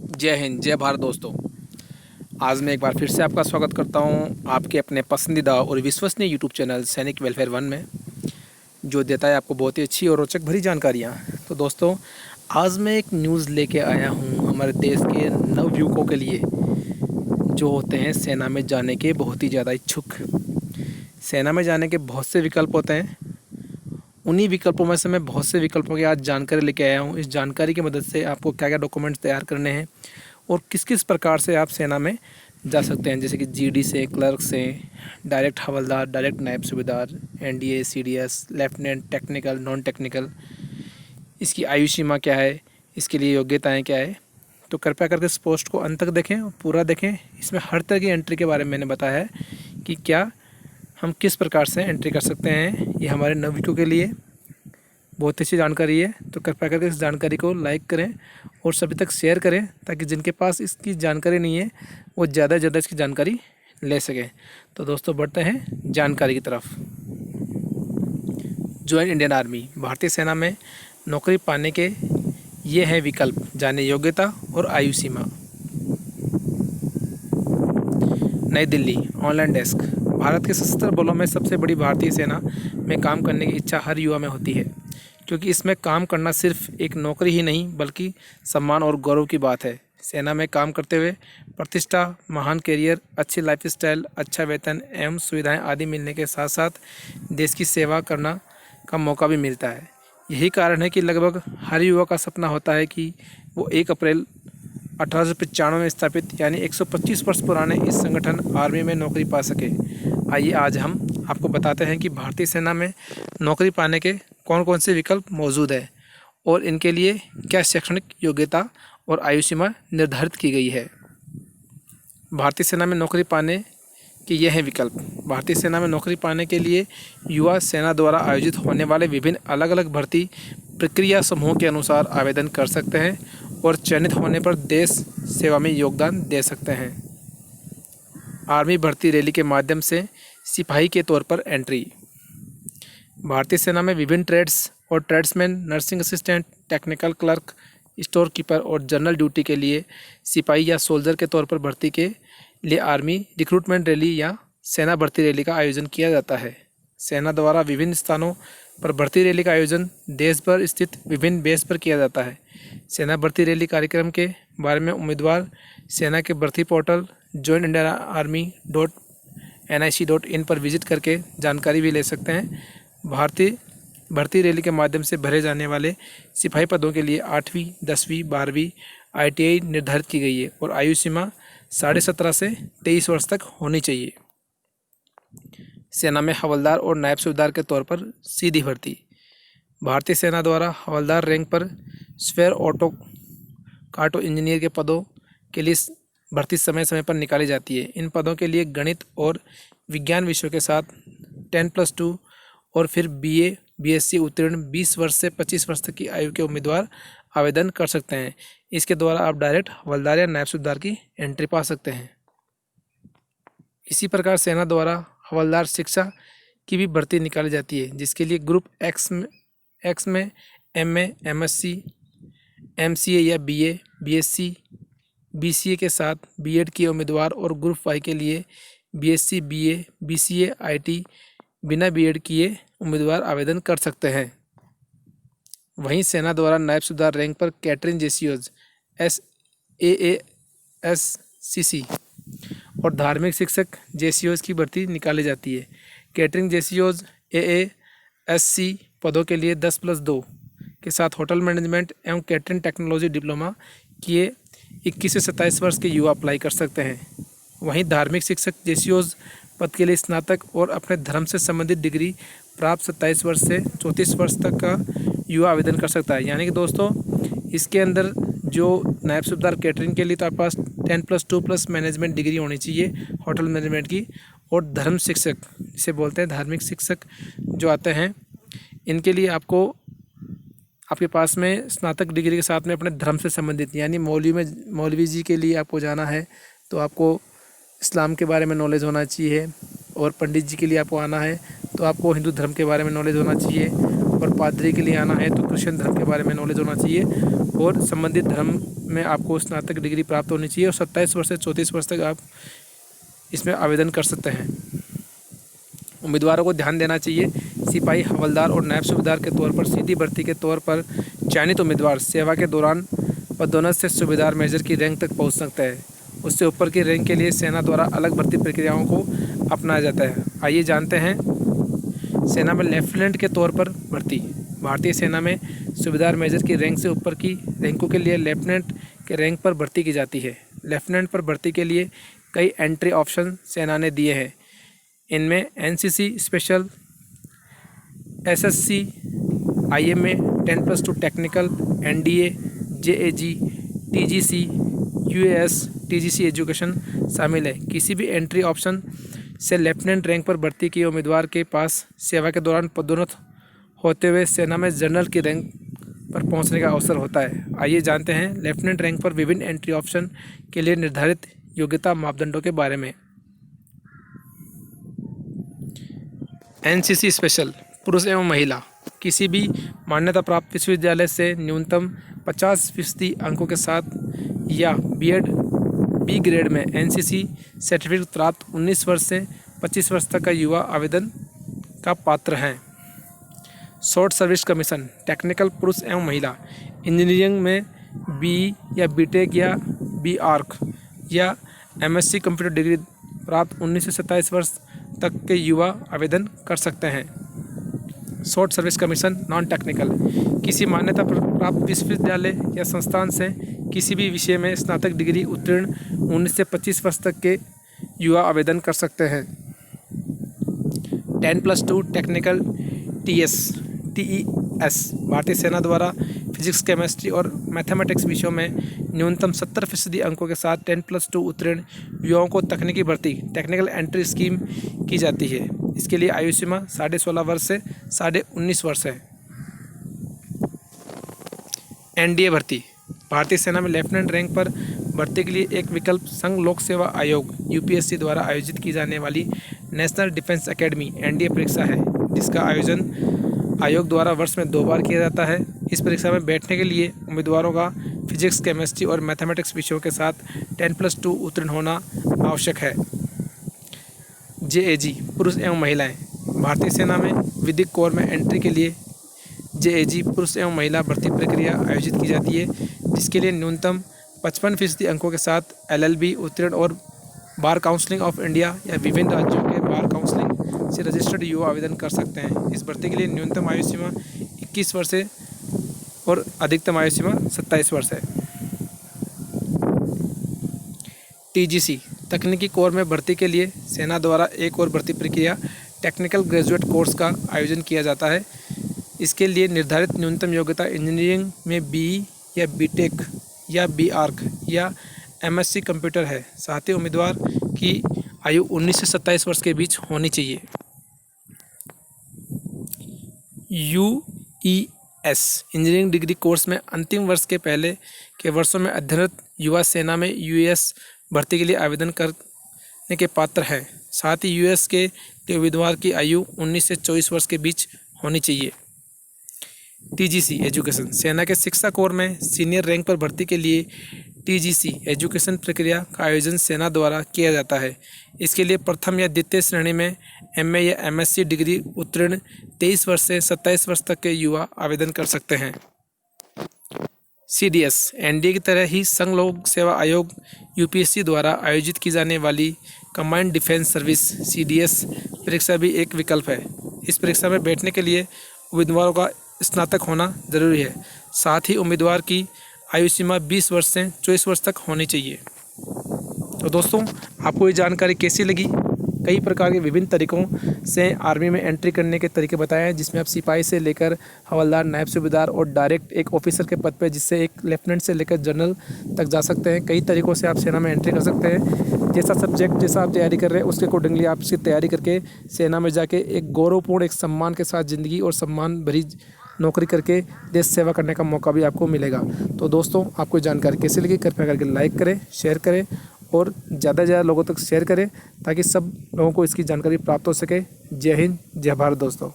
जय हिंद, जय भारत दोस्तों। आज मैं एक बार फिर से आपका स्वागत करता हूं आपके अपने पसंदीदा और विश्वसनीय यूट्यूब चैनल सैनिक वेलफेयर वन में, जो देता है आपको बहुत ही अच्छी और रोचक भरी जानकारियां। तो दोस्तों, आज मैं एक न्यूज़ लेके आया हूं हमारे देश के नवयुवकों के लिए, जो होते हैं सेना में जाने के बहुत ही ज़्यादा इच्छुक। सेना में जाने के बहुत से विकल्प होते हैं। उन्हीं विकल्पों में से मैं बहुत से विकल्पों की आज जानकारी लेके आया हूँ। इस जानकारी की मदद से आपको क्या क्या डॉक्यूमेंट्स तैयार करने हैं और किस किस प्रकार से आप सेना में जा सकते हैं, जैसे कि जीडी से, क्लर्क से, डायरेक्ट हवलदार, डायरेक्ट नायब सूबेदार, NDA, CDS, lieutenant, technical, non technical. इसकी आयु सीमा क्या है, इसके लिए योग्यताएं क्या है। तो कृपया करके इस पोस्ट को अंत तक देखें और पूरा देखें। इसमें हर तरह की एंट्री के बारे में मैंने बताया है कि क्या हम किस प्रकार से एंट्री कर सकते हैं। ये हमारे नवयुवकों के लिए बहुत अच्छी जानकारी है। तो कृपया करके इस जानकारी को लाइक करें और सभी तक शेयर करें, ताकि जिनके पास इसकी जानकारी नहीं है वो ज़्यादा से ज़्यादा इसकी जानकारी ले सकें। तो दोस्तों, बढ़ते हैं जानकारी की तरफ। ज्वाइन इंडियन आर्मी, भारतीय सेना में नौकरी पाने के ये हैं विकल्प, जाने योग्यता और आयु सीमा। नई दिल्ली, ऑनलाइन डेस्क। भारत के सशस्त्र बलों में सबसे बड़ी भारतीय सेना में काम करने की इच्छा हर युवा में होती है, क्योंकि इसमें काम करना सिर्फ एक नौकरी ही नहीं बल्कि सम्मान और गौरव की बात है। सेना में काम करते हुए प्रतिष्ठा, महान करियर, अच्छी लाइफस्टाइल, अच्छा वेतन एवं सुविधाएं आदि मिलने के साथ साथ देश की सेवा करना का मौका भी मिलता है। यही कारण है कि लगभग हर युवा का सपना होता है कि वो 1 अप्रैल 1895 में स्थापित यानी 125 वर्ष पुराने इस संगठन आर्मी में नौकरी पा सके। आइए आज हम आपको बताते हैं कि भारतीय सेना में नौकरी पाने के कौन कौन से विकल्प मौजूद हैं और इनके लिए क्या शैक्षणिक योग्यता और आयु सीमा निर्धारित की गई है। भारतीय सेना में नौकरी पाने के ये हैं विकल्प। भारतीय सेना में नौकरी पाने के लिए युवा सेना द्वारा आयोजित होने वाले विभिन्न अलग अलग भर्ती प्रक्रिया समूहों के अनुसार आवेदन कर सकते हैं और चयनित होने पर देश सेवा में योगदान दे सकते हैं। आर्मी भर्ती रैली के माध्यम से सिपाही के तौर पर एंट्री। भारतीय सेना में विभिन्न ट्रेड्स और tradesman, nursing assistant, technical clerk, store keeper और जनरल ड्यूटी के लिए सिपाही या सोल्जर के तौर पर भर्ती के लिए आर्मी रिक्रूटमेंट रैली या सेना भर्ती रैली का आयोजन किया जाता है। सेना द्वारा विभिन्न स्थानों पर भर्ती रैली का आयोजन देश भर स्थित विभिन्न बेस पर किया जाता है। सेना भर्ती रैली कार्यक्रम के बारे में उम्मीदवार सेना के भर्ती पोर्टल joinindianarmy.nic.in पर विजिट करके जानकारी भी ले सकते हैं। भारतीय भर्ती रैली के माध्यम से भरे जाने वाले सिपाही पदों के लिए 8वीं, 10वीं, 12वीं ITI निर्धारित की गई है और आयु सीमा 17.5 से 23 वर्ष तक होनी चाहिए। सेना में हवलदार और नायब सूबेदार के तौर पर सीधी भर्ती। भारतीय सेना द्वारा हवलदार रैंक पर स्पेयर ऑटो काटो इंजीनियर के पदों के लिए भर्ती समय समय पर निकाली जाती है। इन पदों के लिए गणित और विज्ञान विषयों के साथ 10+2 और फिर BA BSc उत्तीर्ण 20 वर्ष से 25 वर्ष तक की आयु के उम्मीदवार आवेदन कर सकते हैं। इसके द्वारा आप डायरेक्ट हवलदार या नायब सूबेदार की एंट्री पा सकते हैं। इसी प्रकार सेना द्वारा हवलदार शिक्षा की भी भर्ती निकाली जाती है, जिसके लिए ग्रुप एक्स में MA, MSc, MCA या BA, BSc, BCA के साथ B.Ed किए उम्मीदवार और ग्रुप Y के लिए BSc, BA, BCA, IT बिना B.Ed किए उम्मीदवार आवेदन कर सकते हैं। वहीं सेना द्वारा नायब सूबेदार रैंक पर कैटरिंग जेसीओज SAASCC और धार्मिक शिक्षक जेसीओज की भर्ती निकाली जाती है। कैटरिंग जेसीओज AASC पदों के लिए 10+2 के साथ होटल मैनेजमेंट एवं कैटरिंग टेक्नोलॉजी डिप्लोमा किए 21 से 27 वर्ष के युवा अप्लाई कर सकते हैं। वहीं धार्मिक शिक्षक जेसीओज पद के लिए स्नातक और अपने धर्म से संबंधित डिग्री प्राप्त 27 वर्ष से 34 वर्ष तक का युवा आवेदन कर सकता है। यानी कि दोस्तों, इसके अंदर जो नायब सूबेदार कैटरिंग के लिए तो आपके पास 10+2 प्लस मैनेजमेंट डिग्री होनी चाहिए होटल मैनेजमेंट की, और धर्म शिक्षक जिसे बोलते हैं धार्मिक शिक्षक जो आते हैं, इनके लिए आपको आपके पास में स्नातक डिग्री के साथ में अपने धर्म से संबंधित यानी मौलवी जी के लिए आपको जाना है तो आपको इस्लाम के बारे में नॉलेज होना चाहिए, और पंडित जी के लिए आपको आना है तो आपको हिंदू धर्म के बारे में नॉलेज होना चाहिए, और पादरी के लिए आना है तो क्रिश्चियन धर्म के बारे में नॉलेज होना चाहिए और संबंधित धर्म में आपको स्नातक डिग्री प्राप्त होनी चाहिए और 27 वर्ष से 34 वर्ष तक आप इसमें आवेदन कर सकते हैं। उम्मीदवारों को ध्यान देना चाहिए, सिपाही, हवलदार और नायब सूबेदार के तौर पर सीधी भर्ती के तौर पर चयनित उम्मीदवार सेवा के दौरान पदोन्नत से सूबेदार मेजर की रैंक तक पहुंच सकता है। उससे ऊपर की रैंक के लिए सेना द्वारा अलग भर्ती प्रक्रियाओं को अपनाया जाता है। आइए जानते हैं सेना में लेफ्टिनेंट के तौर पर भर्ती। भारतीय सेना में सूबेदार मेजर की रैंक से ऊपर की रैंकों के लिए लेफ्टिनेंट के रैंक पर भर्ती की जाती है। लेफ्टिनेंट पर भर्ती के लिए कई एंट्री ऑप्शन सेना ने दिए हैं। इनमें NCC special, SSC, IMA, 10+2 technical, NDA, JAG, TGC, UAS, TGC education शामिल है। किसी भी एंट्री ऑप्शन से लेफ्टिनेंट रैंक पर भर्ती किए उम्मीदवार के पास सेवा के दौरान पदोन्नत होते हुए सेना में जनरल की रैंक पर पहुंचने का अवसर होता है। आइए जानते हैं लेफ्टिनेंट रैंक पर विभिन्न एंट्री ऑप्शन के लिए निर्धारित योग्यता मापदंडों के बारे में। एनसीसी स्पेशल, पुरुष एवं महिला। किसी भी मान्यता प्राप्त विश्वविद्यालय से न्यूनतम 50% अंकों के साथ या बीएड बी ग्रेड में एनसीसी सर्टिफिकेट प्राप्त 19 वर्ष से 25 वर्ष तक का युवा आवेदन का पात्र हैं। शॉर्ट सर्विस कमीशन, टेक्निकल, पुरुष एवं महिला। इंजीनियरिंग में बी या बीटेक या बी आर्क या एमएससी कंप्यूटर डिग्री प्राप्त 19 से 27 वर्ष तक के युवा आवेदन कर सकते हैं। Short service commission non technical, किसी मान्यता प्राप्त विश्वविद्यालय या संस्थान से किसी भी विषय में स्नातक डिग्री उत्तीर्ण 19 से 25 वर्ष तक के युवा आवेदन कर सकते हैं। 10+2 टेक्निकल, टीईएस, भारतीय सेना द्वारा फिजिक्स, केमिस्ट्री और मैथमेटिक्स विषयों में न्यूनतम 70% अंकों के साथ 10+2 उत्तीर्ण युवाओं को तकनीकी भर्ती, टेक्निकल एंट्री स्कीम की जाती है। इसके लिए आयु सीमा 16.5 वर्ष से 19.5 वर्ष है। एनडीए भर्ती, भारतीय सेना में लेफ्टिनेंट रैंक पर भर्ती के लिए एक विकल्प संघ लोक सेवा आयोग यूपीएससी द्वारा आयोजित की जाने वाली नेशनल डिफेंस एकेडमी एनडीए परीक्षा है, जिसका आयोजन आयोग द्वारा वर्ष में 2 बार किया जाता है। इस परीक्षा में बैठने के लिए उम्मीदवारों का फिजिक्स, केमिस्ट्री और मैथमेटिक्स विषयों के साथ 10+2 उत्तीर्ण होना आवश्यक है। जेएजी, पुरुष एवं महिलाएं, भारतीय सेना में विधिक कोर में एंट्री के लिए जेएजी पुरुष एवं महिला भर्ती प्रक्रिया आयोजित की जाती है, जिसके लिए न्यूनतम 55% अंकों के साथ एलएलबी उत्तीर्ण और बार काउंसिलिंग ऑफ इंडिया या विभिन्न राज्यों के बार काउंसिलिंग से रजिस्टर्ड युवा आवेदन कर सकते हैं। इस भर्ती के लिए न्यूनतम आयु सीमा 21 वर्ष है और अधिकतम आयु सीमा 27 वर्ष है। टीजीसी, तकनीकी कोर में भर्ती के लिए सेना द्वारा एक और भर्ती प्रक्रिया टेक्निकल ग्रेजुएट कोर्स का आयोजन किया जाता है। इसके लिए निर्धारित न्यूनतम योग्यता इंजीनियरिंग में बी या बीटेक या बी आर्क या एमएससी कंप्यूटर है। साथ ही उम्मीदवार की आयु 19 से 27 वर्ष के बीच होनी चाहिए। यूईएस, इंजीनियरिंग डिग्री कोर्स में अंतिम वर्ष के पहले के वर्षों में अध्ययनरत युवा सेना में यूएस भर्ती के लिए आवेदन करने के पात्र हैं। साथ ही यूएस के लिए उम्मीदवार की आयु 19 से 24 वर्ष के बीच होनी चाहिए। टीजीसी एजुकेशन, सेना के शिक्षा कोर में सीनियर रैंक पर भर्ती के लिए टीजीसी एजुकेशन प्रक्रिया का आयोजन सेना द्वारा किया जाता है। इसके लिए प्रथम या द्वितीय श्रेणी में एमए या एमएससी डिग्री उत्तीर्ण 23 वर्ष से 27 वर्ष तक के युवा आवेदन कर सकते हैं। सीडीएस, एनडीए की तरह ही संघ लोक सेवा आयोग यूपीएससी द्वारा आयोजित की जाने वाली कंबाइंड डिफेंस सर्विस सीडीएस परीक्षा भी एक विकल्प है। इस परीक्षा में बैठने के लिए उम्मीदवारों का स्नातक होना जरूरी है। साथ ही उम्मीदवार की आयु सीमा 20 वर्ष से 24 वर्ष तक होनी चाहिए। तो दोस्तों, आपको ये जानकारी कैसी लगी? कई प्रकार के विभिन्न तरीक़ों से आर्मी में एंट्री करने के तरीके बताए हैं, जिसमें आप सिपाही से लेकर हवलदार, नायब सूबेदार और डायरेक्ट एक ऑफिसर के पद पे, जिससे एक लेफ्टिनेंट से लेकर जनरल तक जा सकते हैं। कई तरीक़ों से आप सेना में एंट्री कर सकते हैं। जैसा सब्जेक्ट जैसा आप तैयारी कर रहे हैं उसके अकॉर्डिंगली आप इसकी तैयारी करके सेना में जाके एक गौरवपूर्ण, एक सम्मान के साथ ज़िंदगी और सम्मान भरी नौकरी करके देश सेवा करने का मौका भी आपको मिलेगा। तो दोस्तों, आपको जानकारी कैसी लगी कृपया करके लाइक करें, शेयर करें और ज़्यादा से ज़्यादा लोगों तक शेयर करें, ताकि सब लोगों को इसकी जानकारी प्राप्त हो सके। जय हिंद, जय भारत दोस्तों।